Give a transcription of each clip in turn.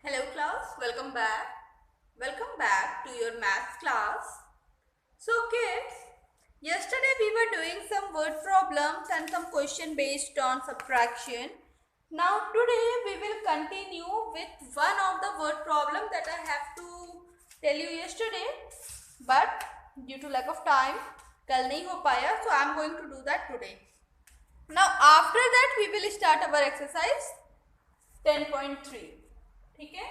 Hello class, welcome back. Welcome back to your maths class. So kids, yesterday we were doing some word problems and some question based on subtraction. Now today we will continue with one of the word problem that I have to tell you yesterday, but due to lack of time कल नहीं हो पाया, so I am going to do that today. Now after that we will start our exercise 10.3. ठीक है,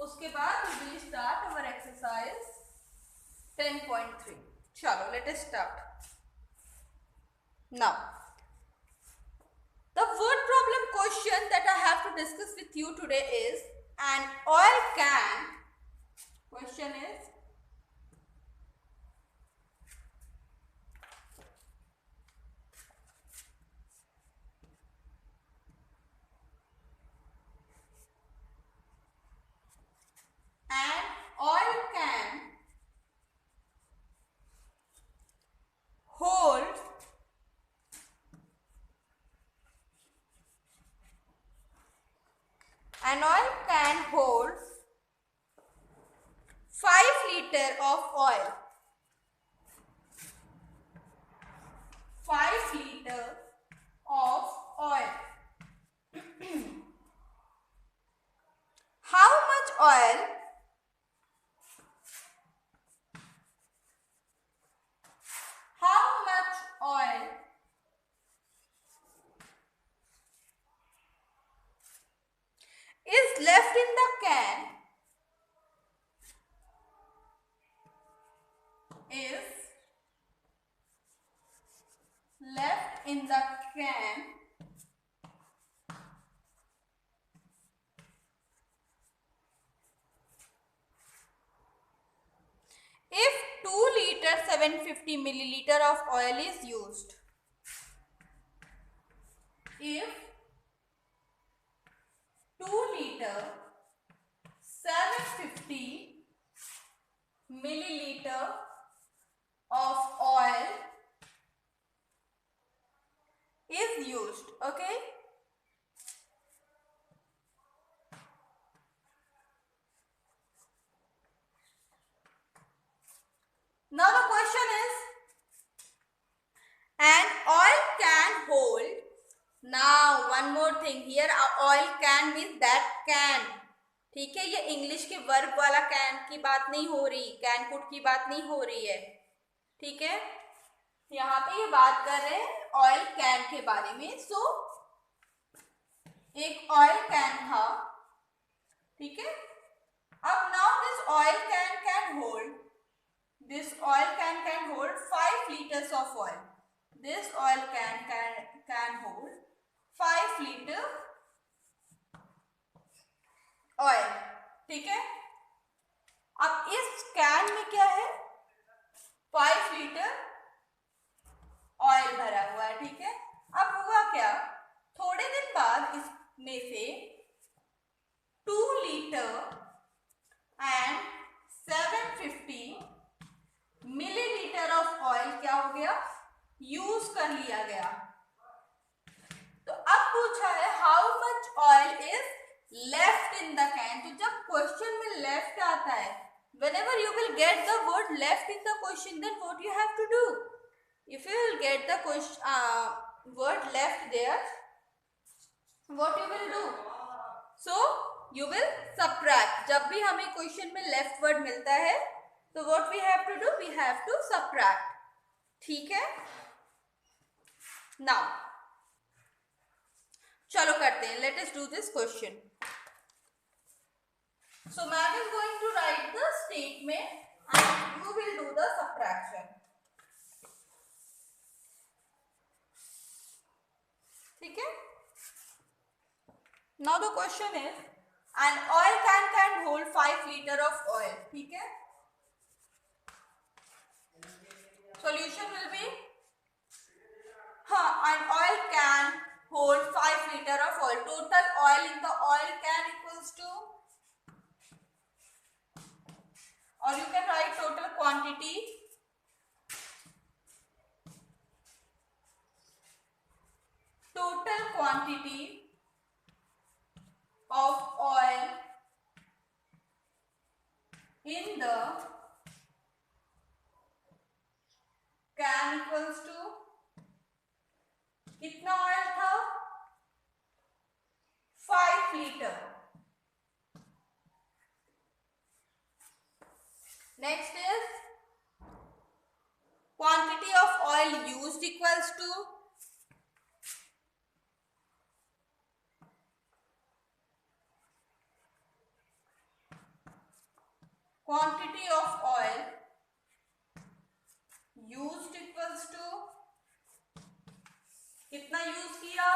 उसके बाद we will start our exercise 10.3. चलो let us start. Now the word problem question that I have to discuss with you today is an oil can. Question is an oil can hold an oil can hold 5 liter of oil. 5 liter of oil. How much oil is left in the can is left in the can if 2 liter 750 milliliter of oil is used. If 2 liter 750 milliliter of oil is used. Okay. Now the question is an oil can hold. Now one more thing here, oil can means that can. ठीक है, ये English के verb वाला can की बात नहीं हो रही, कैन कुड की बात नहीं हो रही है. ठीक है, यहाँ पे ये बात कर रहे हैं ऑयल कैन के बारे में. सो एक ऑयल कैन था. ठीक है, अब now this oil can hold, this oil can hold 5 liters of oil. This oil can hold 5 liter oil. ठीक है, अब इस कैन में क्या है, 5 लीटर ऑयल भरा हुआ है. ठीक है, अब हुआ क्या, थोड़े दिन बाद इसमें से 2 litre and 750 millilitre of oil क्या हो गया, यूज कर लिया गया. तो अब पूछा है how much oil is left in the can. तो जब क्वेश्चन में लेफ्ट आता है, whenever you will get the word left in the question, then what you have to do, if you will get the question word left there, what you will do, so you will subtract. जब भी हमें question में left word मिलता है तो what we have to do, we have to subtract. ठीक है, now चलो करते हैं, let us do this question. So ma'am is going to write the statement and you will do the subtraction. ठीक है, now the question is an oil can hold 5 liter of oil. ठीक है, solution will be an oil can hold 5 liter of oil. Total oil in the oil can equals to, or you can write total quantity of oil in the can equals to कितना oil था 5 litre. Next is quantity of oil used equals to quantity of oil used equals to कितना use किया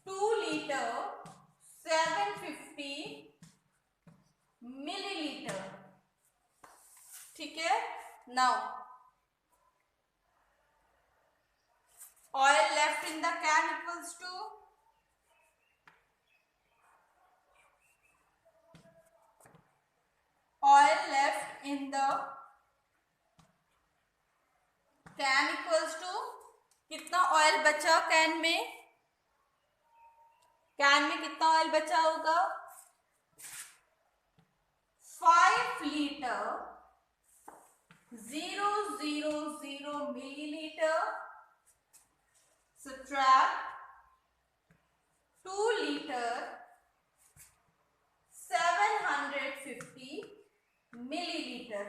2 litre 750 millilitre. ठीक है. Now oil left in the can equals to oil left in the can equals to कितना oil बचा can में कितना oil बचा होगा 5 litre 000 millilitre subtract 2 litre 750 millilitre.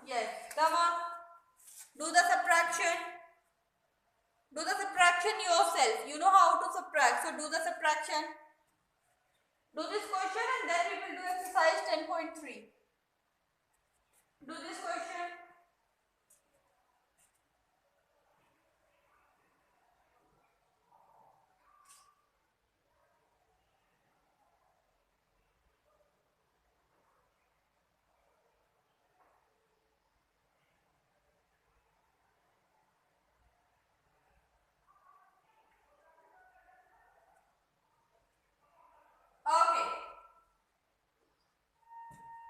Yes, come on. Do the subtraction. Do the subtraction yourself. You know how to subtract. So do the subtraction. Do this question and then we will do exercise 10.3. Do this question. Okay.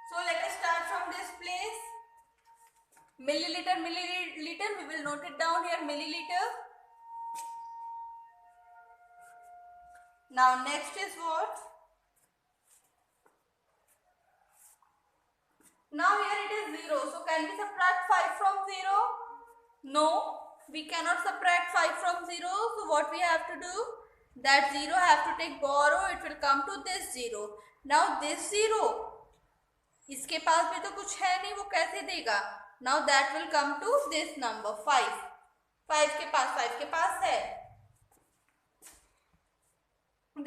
So let us start from this place. Milliliter, milliliter. We will note it down here. Milliliter. Now next is what? Now here it is 0. So can we subtract 5 from 0? No, we cannot subtract 5 from 0. So what we have to do? That 0 have to take borrow. It will come to this 0. Now this 0, इसके पास भी तो कुछ है नहीं, वो कैसे देगा? Now that will come to this number 5. 5 के पास है.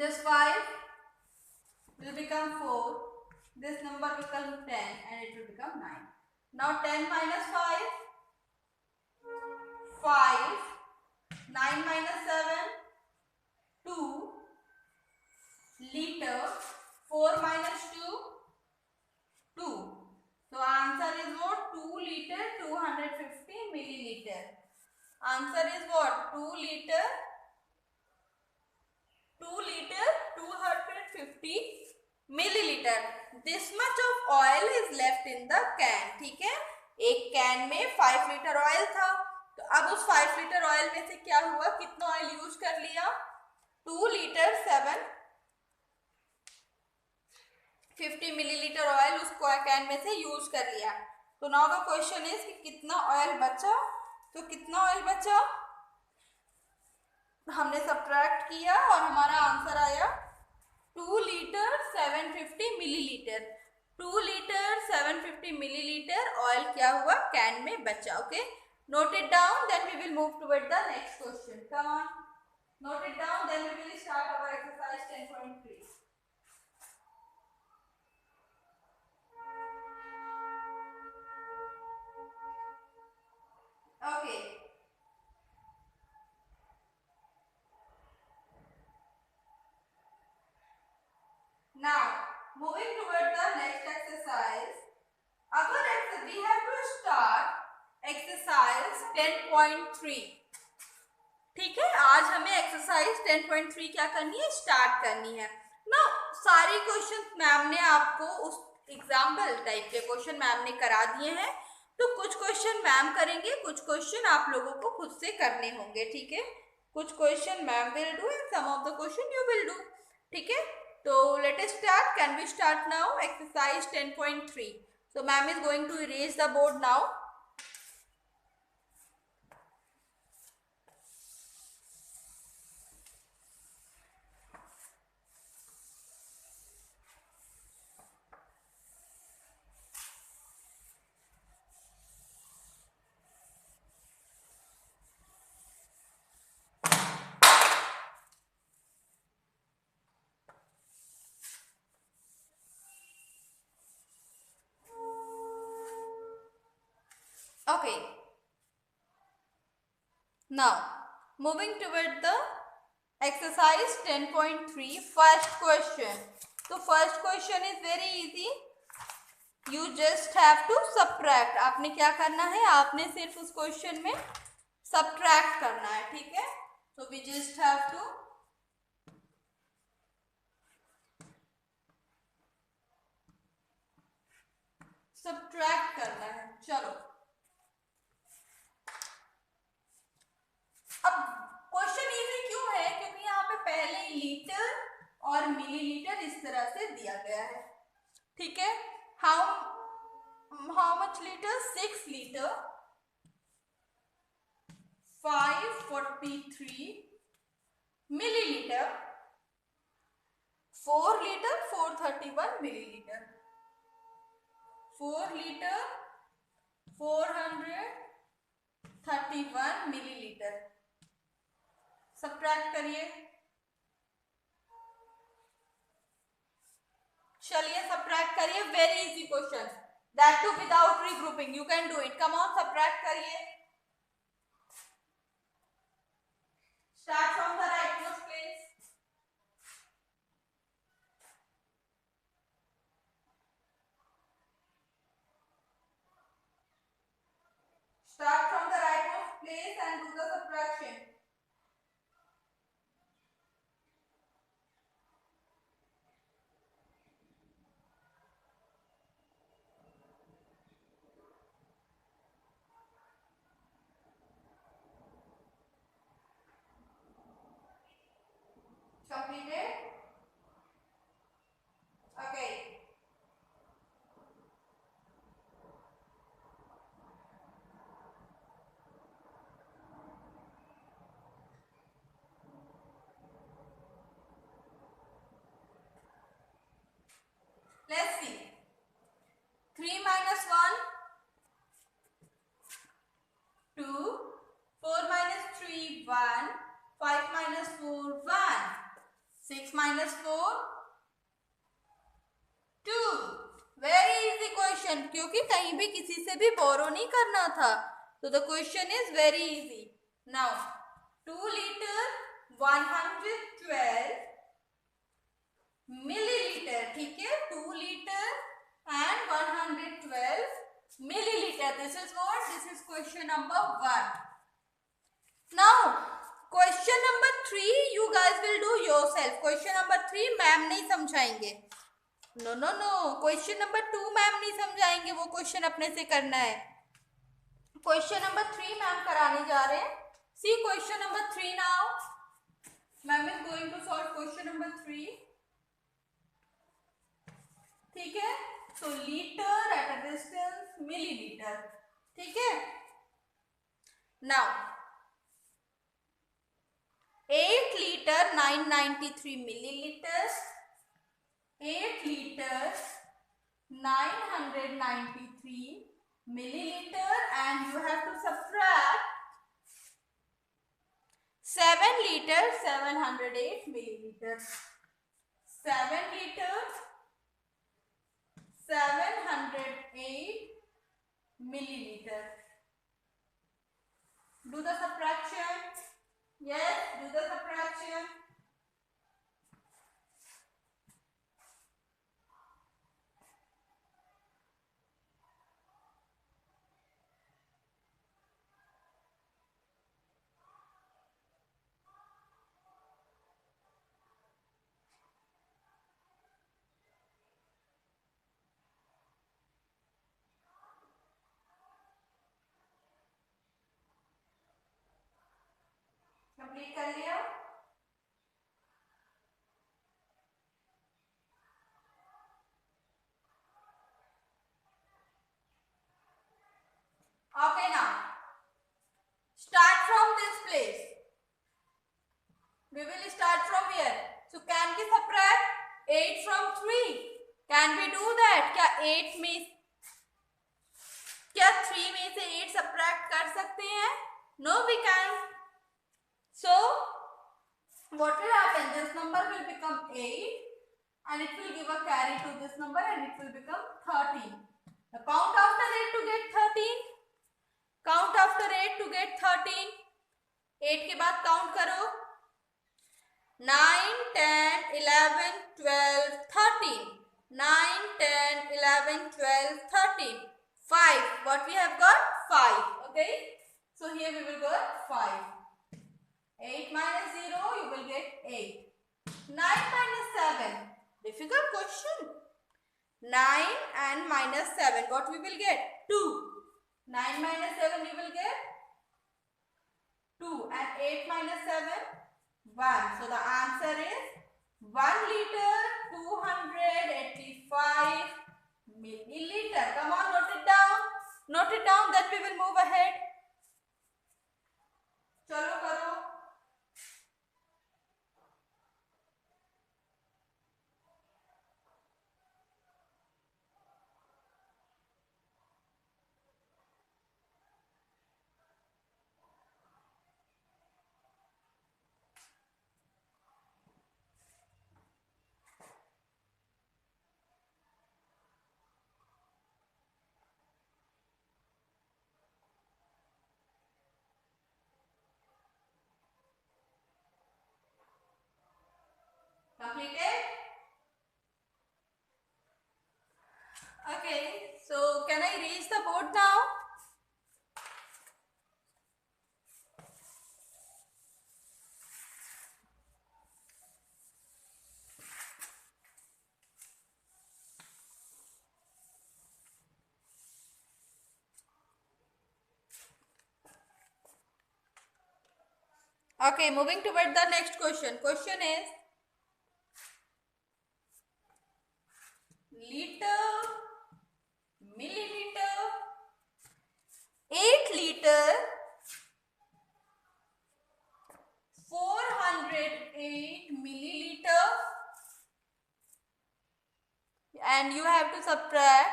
This 5 will become 4. This number will become 10 and it will become 9. Now 10 minus 5, 5. 9 minus 7, 2 liter. 4 minus 2, 2. So answer is what? 2 liter 250 milliliter. Answer is what? 2 liter 250 milliliter. This much of oil is left in the can. ठीक है. एक can में 5 litre oil था. तो अब उस 5 litre oil में से क्या हुआ? कितना ऑयल यूज कर लिया? 2 लीटर 750 मिलीलीटर ऑयल उस कैन में से यूज कर लिया. तो नाउ द क्वेश्चन इज कि कितना ऑयल बचा. तो कितना ऑयल बचा हमने सब्ट्रैक्ट किया और हमारा आंसर आया 2 litre 750 millilitre. 2 litre 750 millilitre oil क्या हुआ? कैन में बचा. Okay, note it down, then we will move toward the next question. Come on, note it down, then we will start our exercise 10.3. Okay. Now moving toward the next exercise. We have to start exercise 10.3. ठीक है. आज हमें exercise 10.3 क्या करनी है? Start करनी है ना. सारे क्वेश्चन मैम ने आपको उस एग्जाम्पल टाइप के क्वेश्चन मैम ने करा दिए हैं. तो कुछ क्वेश्चन मैम करेंगे, कुछ क्वेश्चन आप लोगों को खुद से करने होंगे. ठीक है. कुछ question ma'am will do and some of the question you will do. ठीक है, तो let us start. Can we start now? Exercise 10.3. So ma'am is going to erase the board now. Okay. Now, moving toward the exercise 10.3, first question. So, first question is very easy. You just have to subtract. आपने क्या करना है? आपने सिर्फ उस question में subtract करना है, ठीक है? So, we just have to subtract करना है. चलो. अब क्वेश्चन इजी क्यों है? क्योंकि यहाँ पे पहले लीटर और मिलीलीटर इस तरह से दिया गया है, ठीक है? How much litre? 6 litre, 543 millilitre, 4 litre, 431 millilitre, 4 litre, 431 millilitre. Subtract करिए. चलिए सब्ट्रैक्ट करिए. Very easy question, that too without regrouping. You can do it. Come on, subtract करिए. Start from the right most place. Start from the rightmost place and do the subtraction. Completed? Okay. Let's see. 3 minus 1, 2. 4 minus 3, 1. 5 minus 4, 1. 6 minus 4, 2. Very easy question, क्योंकि कहीं भी किसी से भी बोरो नहीं करना था. So the question is very easy. Now 2 liter 112 millilitre, ठीक है? 2 litre and 112 milliliter. This is what? This is question number 1. Now question number 3 you guys will do yourself. Question number 3 ma'am नहीं समझाएंगे. No no no. Question number 2 ma'am नहीं समझाएंगे, वो question अपने से करना है. क्वेश्चन नंबर 3 मैम कराने जा रहे हैं. See question number 3 now. Ma'am is going to solve question number 3. ठीक है? तो litre at a distance, millilitre, ठीक है? Now 8 litre 993 millilitre, 8 liter 993 milliliter, and you have to subtract 7 liter 708 milliliter. 7 liter 708 milliliter. Do the subtraction. Yes, do the subtraction. Complete कर लिया? We will start from here. So can we subtract 8 from 3? Can we do that? क्या 8 में क्या 3 में से 8 subtract कर सकते हैं? No, we can. So what will happen? This number will become 8 and it will give a carry to this number and it will become 13. Now count after 8 to get 13. Count after 8 to get 13. 8 के बाद count करो. 9, 10, 11, 12, 13. 9, 10, 11, 12, 13. 5. What we have got? 5. Okay. So here we will get 5. 8 minus 0, you will get 8. 9 minus 7. Difficult question. 9 and minus 7. What we will get? 2. 9 minus 7 you will get 2. And 8 minus 7? 1. So the answer is 1 liter 285 milliliter. Come on, note it down. Note it down, then we will move ahead. चलो करो. Completed? Okay, so can I erase the board now? Okay, moving toward the next question. Question is liter, milliliter, 8 liter, 408 milliliter, and you have to subtract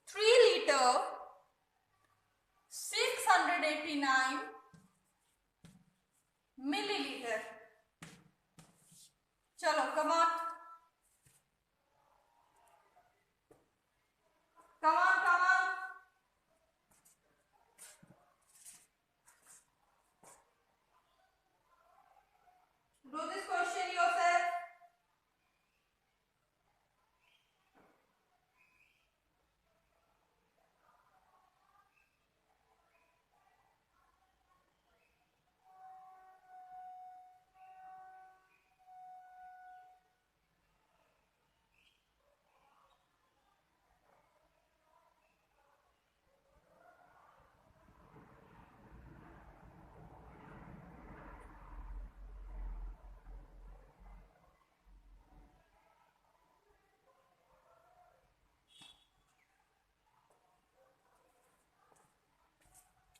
3 liter, 689 milliliter. चलो come on. Come on, come on. Do this question yourself.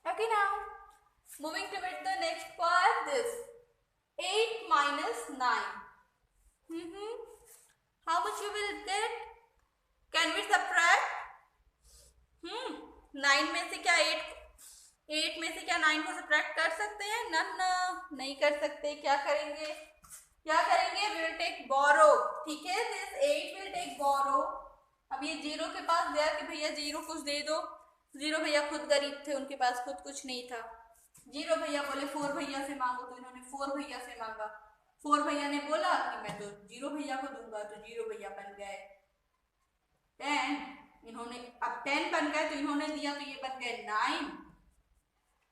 Okay, now moving to the next part, this 8 minus 9. How much you will get? Can we subtract? 9 में से क्या 8 में से क्या 9 को subtract कर सकते हैं? ना नहीं कर सकते. क्या करेंगे? We will take borrow. ठीक है? This 8 will take borrow. अब ये 0 के पास गया कि भैया 0 कुछ दे दो. 0 भैया खुद गरीब थे, उनके पास खुद कुछ नहीं था. 0 भैया बोले 4 भैया से मांगो, तो इन्होंने 4 भैया से मांगा. 4 भैया ने बोला कि मैं तो 0 भैया को दूंगा, तो 0 भैया बन गए 10. इन्होंने अब 10 बन गए तो इन्होंने दिया, तो ये बन गए 9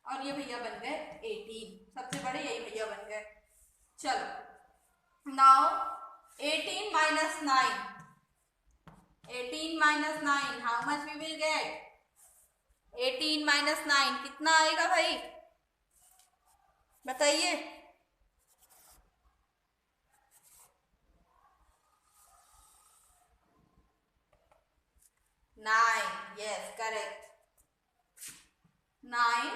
और ये भैया बन गए 18. सबसे बड़े यही भैया बन गए. चलो now 18 minus 9. 18 minus 9, how much we will get? 18 minus 9 कितना आएगा भाई? बताइए. 9. Yes, correct. 9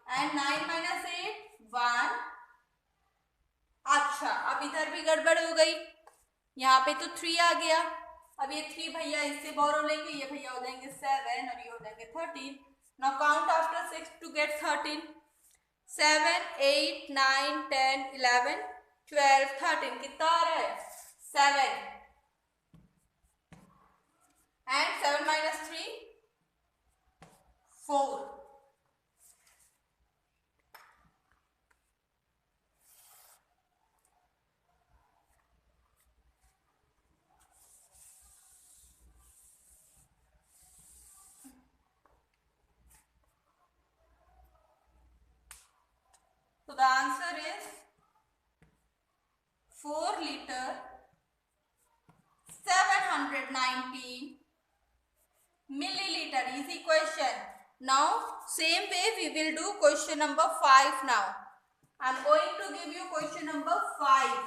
and 9 minus 8 1। अच्छा, अब इधर भी गड़बड़ हो गई, यहाँ पे तो 3 आ गया। अब ये 3 भैया इससे बोरो लेंगे, ये भैया हो जाएंगे 7 और ये हो जाएंगे 13। Now count after 6 to get 13। 7 8 9 10 11 12 13। कितना आ रहा है? 7। And 7 minus 3 4। So the answer is 4 liter 719 milliliter. Easy question. Now same way we will do question number 5 now. I am going to give you question number 5.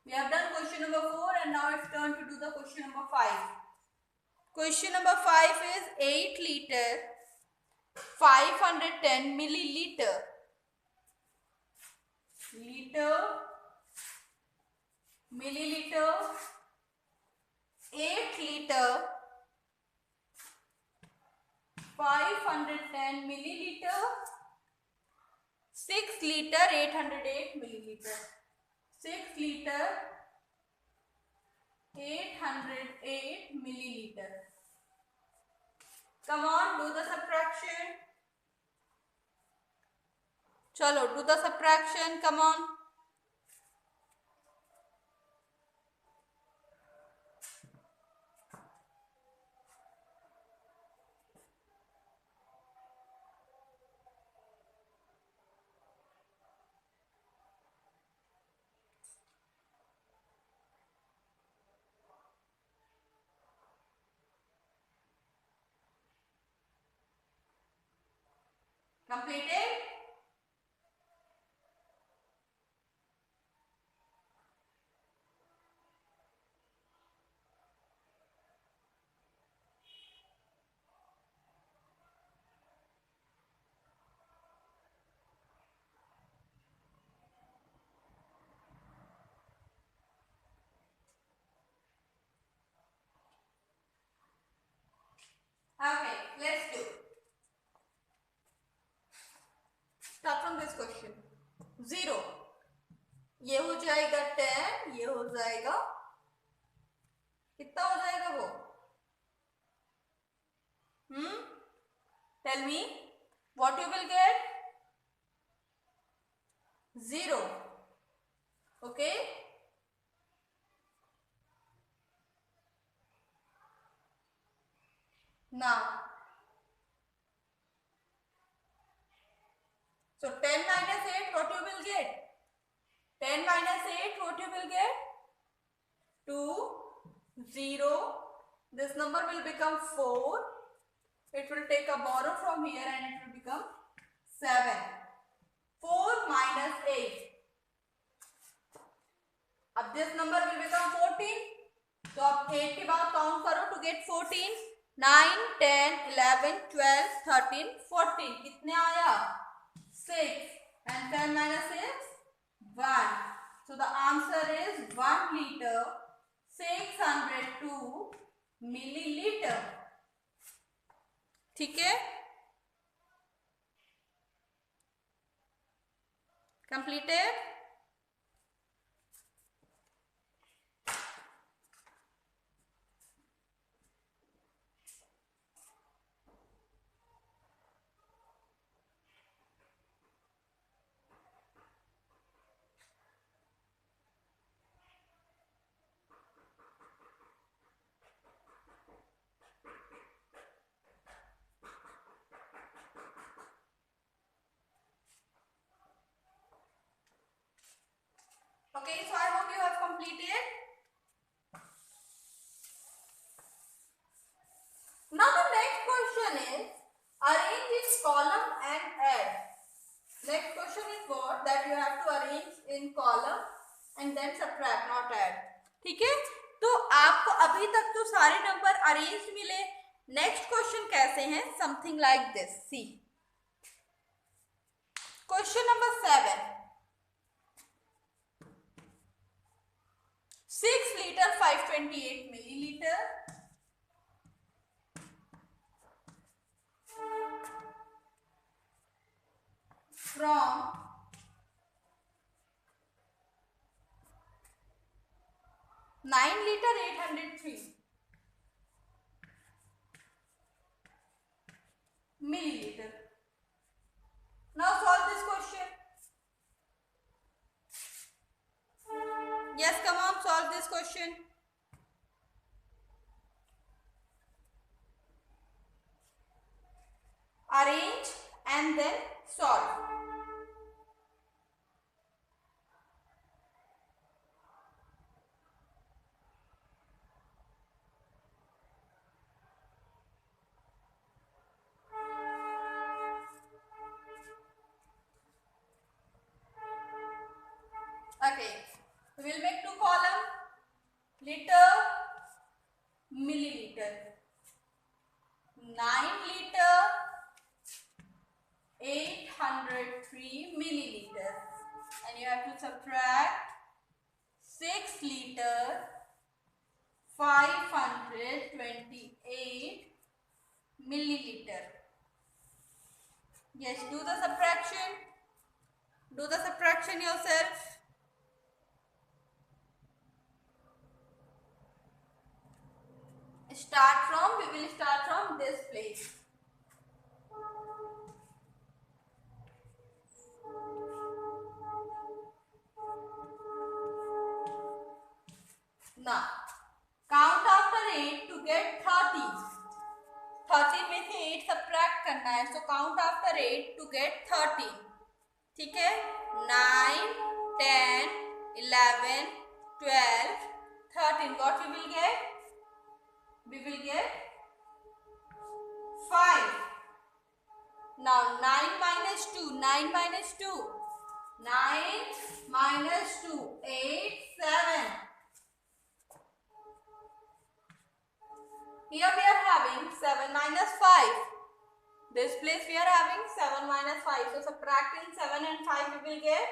We have done question number 4 and now it's turn to do the question number 5. Question number 5 is 8 liter 510 milliliter. Milliliter, 8 liter 510 milliliter, 6 liter 808 milliliter. 6 liter 808 milliliter. Come on, do the subtraction. चलो, do the subtraction. Come on. Completed? Okay, let's do. Start from this question. 0. ये हो जाएगा 10, ये हो जाएगा, कितना हो जाएगा वो? Tell me what you will get. 0. Okay. Now, so 10 minus 8, what you will get? 10 minus 8, what you will get? 2, 0. This number will become 4. It will take a borrow from here and it will become 7. 4 minus 8. अब this number will become 14. तो आप 8 के बाद count करो to get 14. 9, 10, 11, 12, 13, 14. कितने आया? 6. And 10 minus 6? 1. So the answer is 1 liter 602 milliliter. ठीक है? Completed? Okay, so I hope you have completed. Now the next question is arrange in column and add. Next question is what? That you have to arrange in column and then subtract, not add. ठीक है? तो आपको अभी तक तो सारे number arrange मिले. Next question कैसे हैं? Something like this. See, Question number 7. 6 liter 528 milliliter from 9 liter 803 milliliter. Now solve this question. Yes, come on, solve this question. Arrange and then solve. Okay, we will make 2 columns, liter, milliliter. 9 liter, 803 milliliter, and you have to subtract 6 liter, 528 milliliter. Yes, do the subtraction. Do the subtraction yourself. We will start from this place. Now, count after 8 to get 30. 30 में से 8 subtract करना है, so count after 8 to get 30. ठीक है? 9, 10, 11, 12, 13. What we will get? We will get 5. Now 9 minus 2. 9 minus 2. 9 minus 2. 8, 7. Here we are having 7 minus 5. This place we are having 7 minus 5. So subtracting 7 and 5 we will get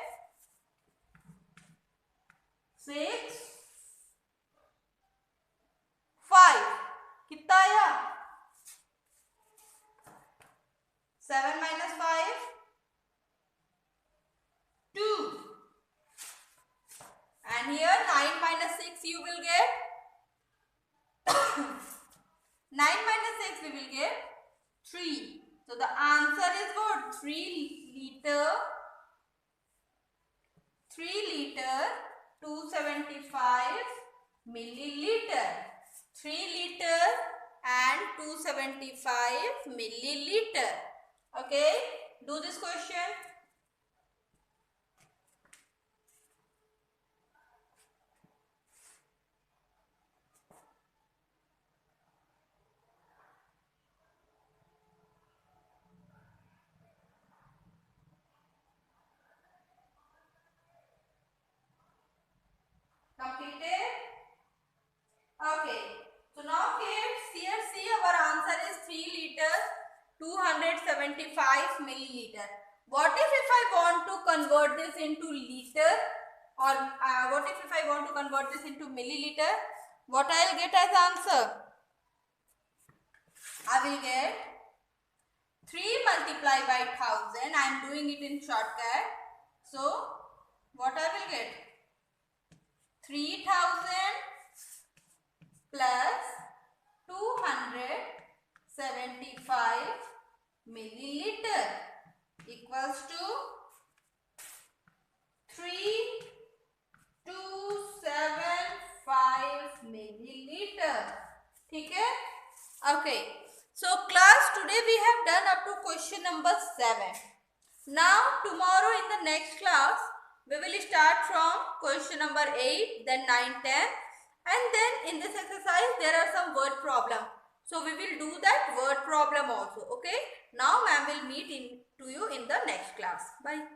6, 5. कितना आया? 7 minus 5, 2. And here 9 minus 6 you will get 9 minus 6 we will get 3. So the answer is what? 3 liter 275 milliliter. 3 liter and 275 milliliter. Okay, do this question. Completed? Okay. So now kids, here see our answer is 3 liter 275 milliliter. What if I want to convert this into liter, or what if I want to convert this into milliliter? What I will get as answer? I will get 3 multiplied by 1000. I am doing it in shortcut. So what I will get? 3000 plus 275 milliliter equals to 3275 milliliter. ठीक है? Okay. So class, today we have done up to question number 7. Now tomorrow in the next class we will start from question number 8, then 9, 10, and then in this exercise there are some word problem. So we will do that word problem also. Okay. Now ma'am will meet to you in the next class. Bye.